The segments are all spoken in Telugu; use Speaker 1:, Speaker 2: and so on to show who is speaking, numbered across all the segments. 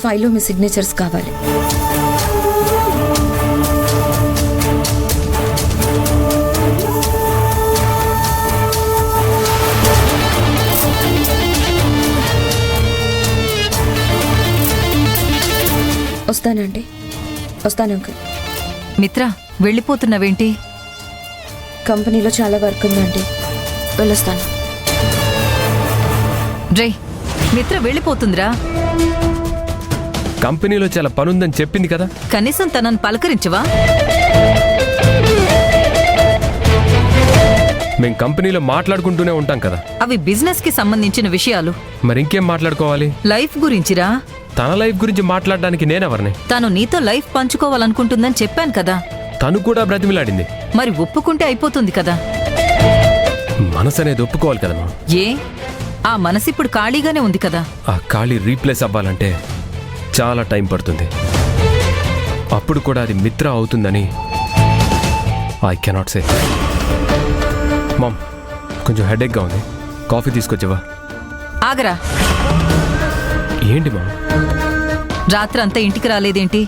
Speaker 1: ఫైల్లో మీ సిగ్నేచర్స్ కావాలి. వస్తానండి, వస్తాను అంకుల్.
Speaker 2: మిత్ర, వెళ్ళిపోతున్నావేంటి?
Speaker 1: కంపెనీలో చాలా వర్క్ ఉందండి, వెళ్ళొస్తాను.
Speaker 2: డ్రై, మిత్ర వెళ్ళిపోతుందిరా.
Speaker 3: కంపెనీలో చాలా పనుందని చెప్పింది కదా.
Speaker 2: కనీసం తనను పలకరించవా?
Speaker 3: మేం కంపెనీలో మాట్లాడుకుంటూనే ఉంటాం కదా.
Speaker 2: అవి బిజినెస్ కి సంబంధించిన విషయాలు.
Speaker 3: మరి ఇంకేం మాట్లాడుకోవాలి?
Speaker 2: లైఫ్ గురించిరా.
Speaker 3: తన లైఫ్ గురించి మాట్లాడడానికి నేనెవరిని?
Speaker 2: తను నీతో లైఫ్ పంచుకోవాలనుకుంటుందని చెప్పాను కదా.
Speaker 3: తను కూడా బ్రతిమిలాడింది.
Speaker 2: మరి ఒప్పుకుంటే అయిపోతుంది కదా.
Speaker 3: మనసు అనేది ఒప్పుకోవాలి కదమ్మా.
Speaker 2: ఏ, ఆ మనసు ఇప్పుడు ఖాళీగానే ఉంది కదా.
Speaker 3: ఆ ఖాళీ రీప్లేస్ అవ్వాలంటే చాలా టైం పడుతుంది. అప్పుడు కూడా అది మిత్ర అవుతుందని ఐ కెనాట్ సే. మామ్, కొంచెం హెడేక్గా ఉంది, కాఫీ తీసుకొచ్చావా?
Speaker 2: ఆగరా.
Speaker 3: ఏంటి మామ్?
Speaker 2: రాత్రంతా ఇంటికి రాలేదేంటి?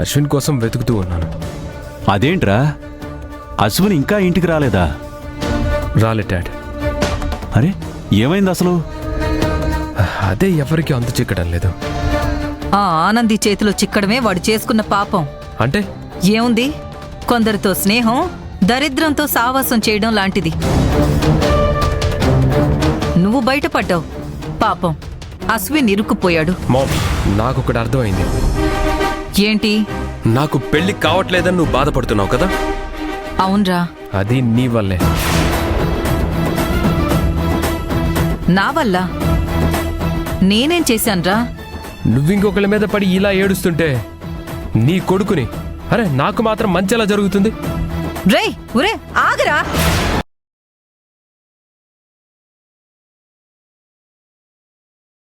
Speaker 3: అశ్విన్ కోసం వెతుకుతూ ఉన్నాను.
Speaker 4: అదేంట్రా, అశ్విన్ ఇంకా ఇంటికి రాలేదా?
Speaker 3: రాలే డాడ్.
Speaker 4: అరే, ఏమైంది అసలు?
Speaker 3: అదే ఎవరికి అంతు చిక్కడం లేదు.
Speaker 2: ఆ ఆనంది చేతిలో చిక్కడమే వాడు చేసుకున్న పాపం.
Speaker 3: అంటే
Speaker 2: ఏముంది, కొందరితో స్నేహం దరిద్రంతో సావాసం చేయడం లాంటిది. నువ్వు బయటపడ్డావు, పాపం అశ్విన్ ఇరుక్కుపోయాడు.
Speaker 3: మామ్, నాకు ఒకటి అర్థమైంది.
Speaker 2: ఏంటి?
Speaker 3: నాకు పెళ్లి కావట్లేదని నువ్వు బాధపడుతున్నావు కదా.
Speaker 2: అవునరా,
Speaker 3: అది నీ వల్లే.
Speaker 2: నా వల్ల? నేనేం చేశాన్రా?
Speaker 3: నువ్వింకొకళ్ళ మీద పడి ఇలా ఏడుస్తుంటే నీ కొడుకుని, అరే నాకు మాత్రం మంచి ఎలా జరుగుతుంది?
Speaker 2: రేయ్, ఒరే ఆగరా.